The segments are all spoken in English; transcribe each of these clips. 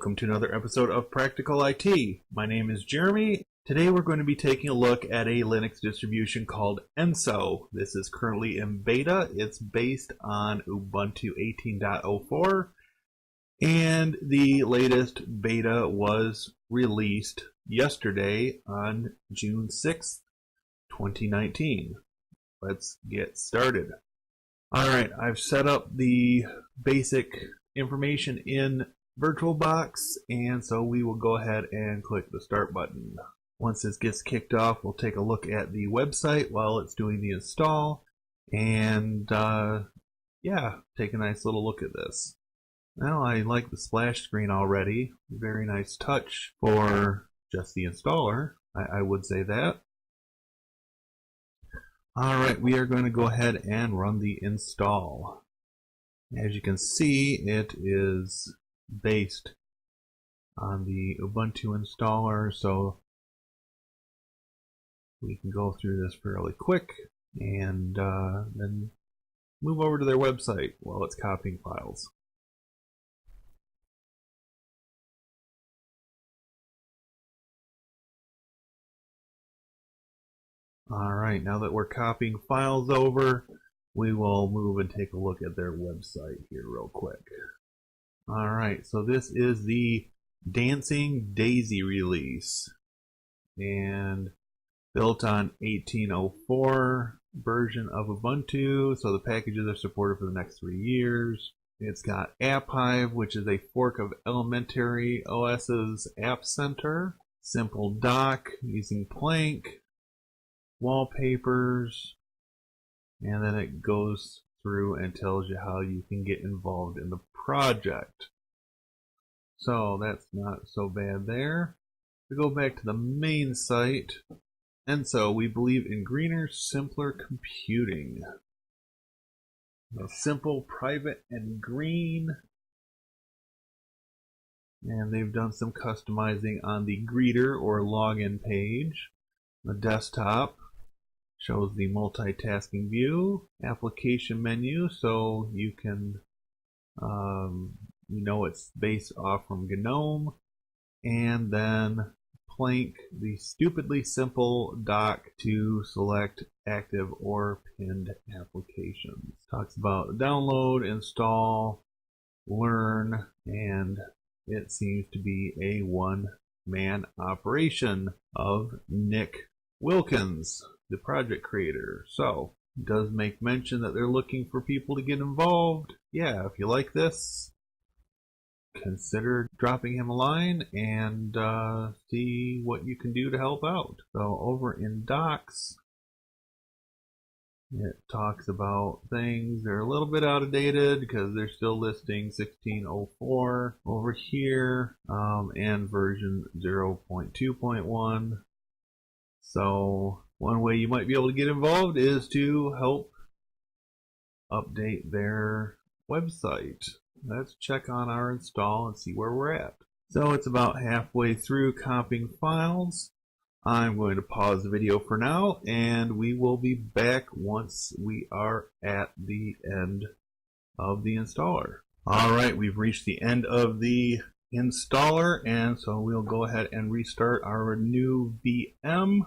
Welcome to another episode of Practical IT. My name is Jeremy. Today we're going to be taking a look at a Linux distribution called Enso. This is currently in beta. It's based on Ubuntu 18.04, and the latest beta was released yesterday on June 6th, 2019. Let's get started. Alright, I've set up the basic information in VirtualBox, and so we will go ahead and click the start button. Once this gets kicked off, we'll take a look at the website while it's doing the install, and take a nice little look at this. Well, I like the splash screen already. Very nice touch for just the installer, I would say that. Alright, we are going to go ahead and run the install. As you can see, it is based on the Ubuntu installer, so we can go through this fairly quick and then move over to their website while it's copying files. Alright, now that we're copying files over, we will move and take a look at their website here real quick. Alright, so this is the Dancing Daisy release, and built on 18.04 version of Ubuntu, so the packages are supported for the next 3 years. It's got AppHive, which is a fork of ElementaryOS's App Center, simple dock using Plank, wallpapers, and then it goes through and tells you how you can get involved in the project. So that's not so bad there. To go back to the main site, Enso, we believe in greener, simpler computing. Simple, private, and green. And they've done some customizing on the greeter or login page. The desktop shows the multitasking view, application menu, so you can, it's based off from GNOME, and then Plank, the stupidly simple dock to select active or pinned applications. Talks about download, install, learn, and it seems to be a one-man operation of Nick Wilkins, the project creator. So, it does make mention that they're looking for people to get involved. Yeah, if you like this, consider dropping him a line and see what you can do to help out. So over in Docs, it talks about things. They're a little bit outdated because they're still listing 16.04 over here and version 0.2.1. So one way you might be able to get involved is to help update their website. Let's check on our install and see where we're at. So it's about halfway through copying files. I'm going to pause the video for now, and we will be back once we are at the end of the installer. Alright, we've reached the end of the installer, and so we'll go ahead and restart our new VM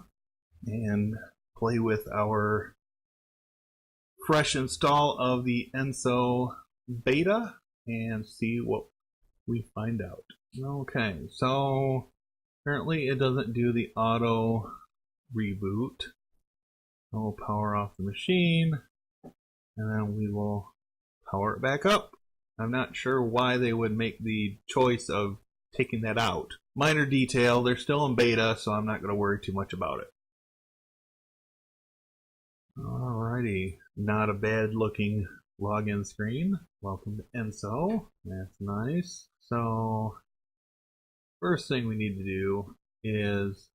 and play with our fresh install of the Enso beta and see what we find out. Okay, so apparently it doesn't do the auto reboot. So we'll power off the machine and then we will power it back up. I'm not sure why they would make the choice of taking that out. Minor detail, they're still in beta, so I'm not going to worry too much about it. Alrighty, not a bad looking login screen. Welcome to Enso. That's nice. So, first thing we need to do is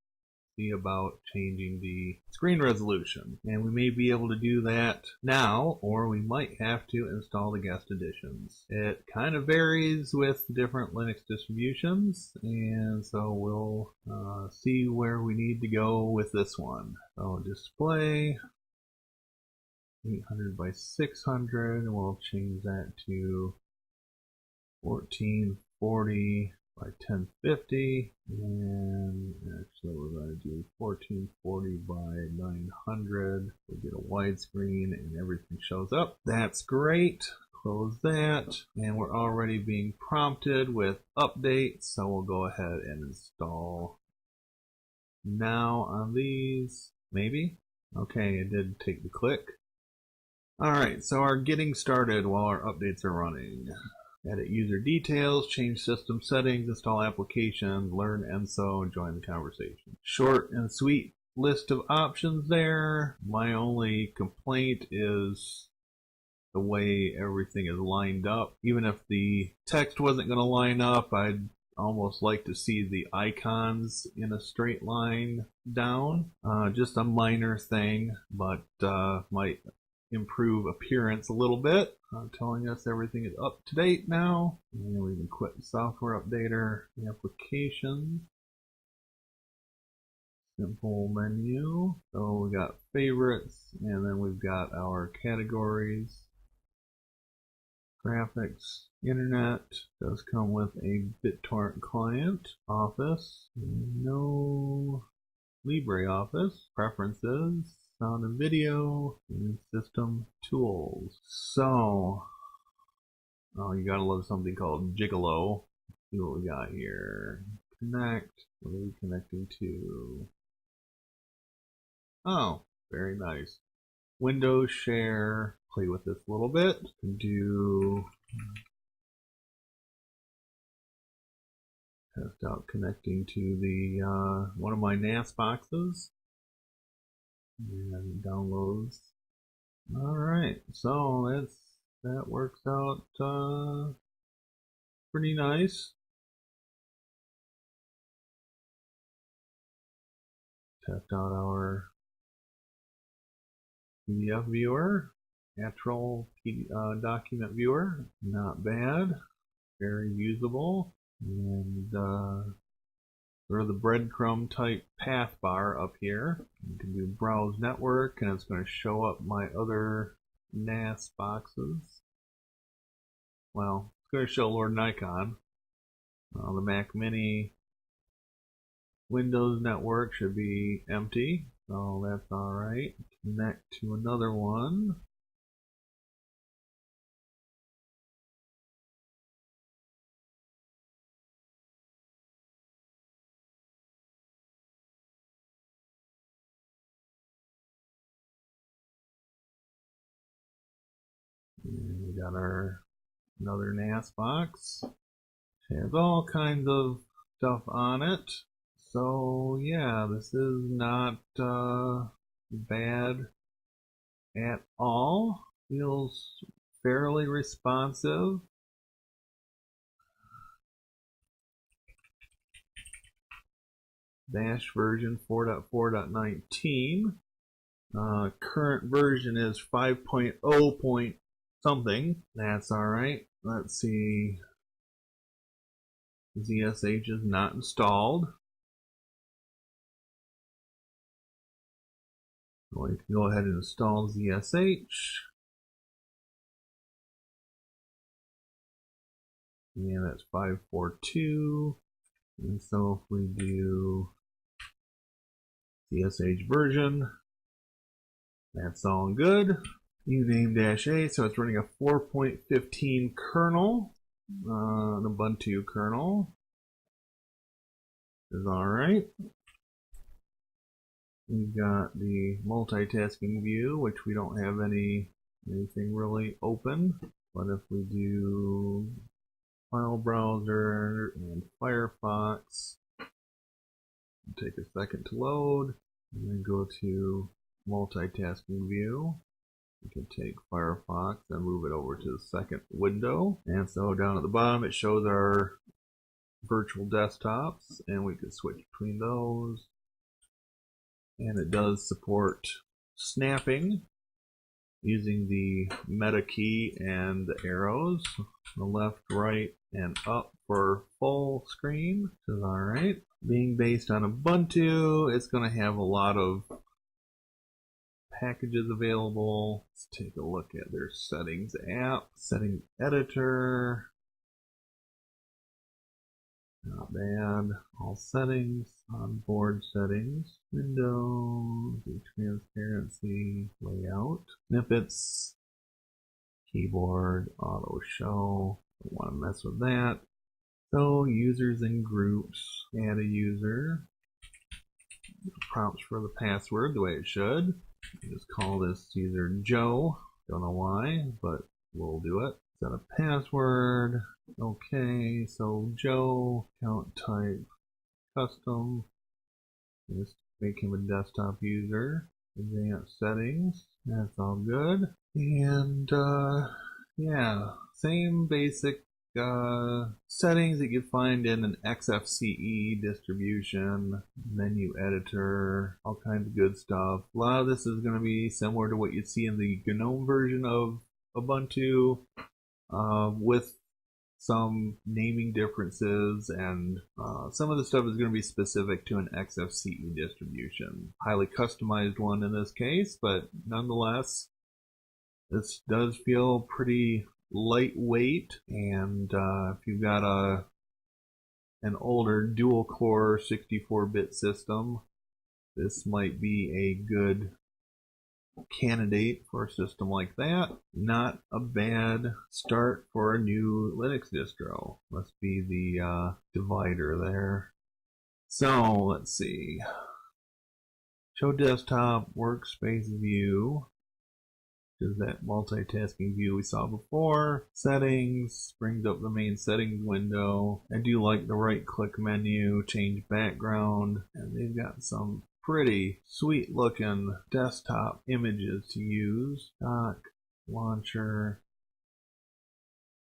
see about changing the screen resolution. And we may be able to do that now, or we might have to install the guest editions. It kind of varies with different Linux distributions, and so we'll see where we need to go with this one. So display 800 by 600, and we'll change that to 1440 by 1050, and actually we're going to do 1440 by 900. We'll get a widescreen and everything shows up. That's great. Close that, and we're already being prompted with updates, so we'll go ahead and install now on these. Maybe? Okay, it did take the click. Alright, so our getting started while our updates are running. Edit user details, change system settings, install applications, learn Enso, and join the conversation. Short and sweet list of options there. My only complaint is the way everything is lined up. Even if the text wasn't going to line up, I'd almost like to see the icons in a straight line down. Just a minor thing, but might improve appearance a little bit. Telling us everything is up to date now. And we can quit the software updater, applications, simple menu. So we got favorites, and then we've got our categories. Graphics, internet, does come with a BitTorrent client, Office, no LibreOffice, preferences, sound and video, and system tools. So, you gotta love something called Gigolo. Let's see what we got here. Connect, what are we connecting to? Oh, very nice. Windows share, play with this a little bit. Do test out connecting to the one of my NAS boxes and downloads. All right, so that works out pretty nice. Test out our PDF viewer, natural document viewer, not bad, very usable, and sort of the breadcrumb type path bar up here. You can do browse network, and it's going to show up my other NAS boxes. Well, it's going to show Lord Nikon. The Mac Mini Windows network should be empty, so that's alright. Connect to another one. And we got our another NAS box. It has all kinds of stuff on it. So yeah, this is not bad at all. Feels fairly responsive. Bash version 4.4.19. Current version is 5.0 point something. That's alright. Let's see. ZSH is not installed. So we can go ahead and install ZSH. And that's 5.4.2. And so if we do ZSH version, that's all good. Uname-A, so it's running a 4.15 kernel, an Ubuntu kernel. Is alright. We've got the multitasking view, which we don't have anything really open. But if we do file browser and Firefox, it'll take a second to load, and then go to multitasking view. We can take Firefox and move it over to the second window. And so down at the bottom it shows our virtual desktops, and we can switch between those. And it does support snapping using the meta key and the arrows, the left, right, and up for full screen. This is alright. Being based on Ubuntu, it's going to have a lot of packages available. Let's take a look at their settings app, settings editor. Not bad. All settings, onboard settings, windows, transparency, layout, snippets, keyboard, auto show. Don't want to mess with that. So users and groups, add a user, prompts for the password the way it should. Just call this user Joe. Don't know why, but we'll do it. Set a password. Okay, so Joe, account type, custom. Just make him a desktop user. Advanced settings. That's all good. And yeah, same basic settings that you find in an XFCE distribution, menu editor, all kinds of good stuff. A lot of this is going to be similar to what you'd see in the GNOME version of Ubuntu, with some naming differences, and some of the stuff is going to be specific to an XFCE distribution. Highly customized one in this case, but nonetheless, this does feel pretty lightweight, and if you've got an older dual-core 64-bit system, this might be a good candidate for a system like that. Not a bad start for a new Linux distro. Must be the divider there. So let's see. Show desktop workspace view. Is that multitasking view we saw before. Settings, brings up the main settings window. I do like the right click menu, change background, and they've got some pretty sweet looking desktop images to use. Dock, launcher,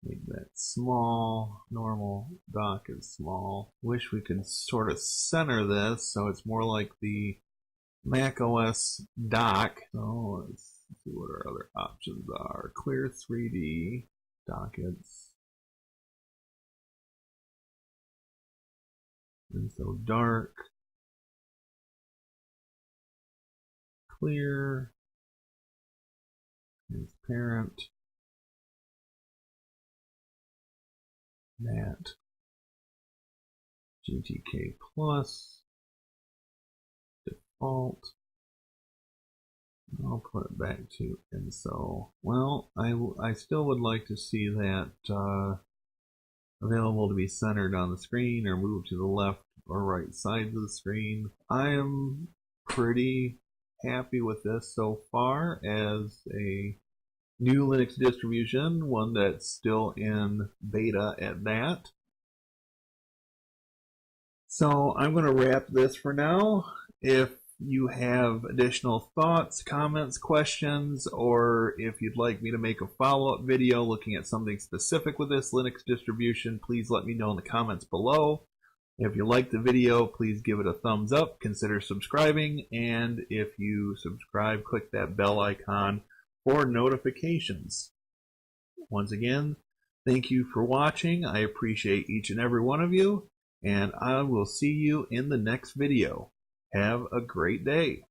make that small. Normal dock is small. Wish we could sort of center this so it's more like the Mac OS dock. So let's see what our other options are. Clear 3D, dockets. And so dark, clear, transparent, matte, GTK plus, default. I'll put it back to Enso. Well, I still would like to see that available to be centered on the screen or moved to the left or right side of the screen. I am pretty happy with this so far as a new Linux distribution, one that's still in beta at that. So I'm going to wrap this for now. If you have additional thoughts, comments, questions, or if you'd like me to make a follow-up video looking at something specific with this Linux distribution, please let me know in the comments below. If you liked the video, please give it a thumbs up, consider subscribing, and if you subscribe, click that bell icon for notifications. Once again, thank you for watching. I appreciate each and every one of you, and I will see you in the next video. Have a great day.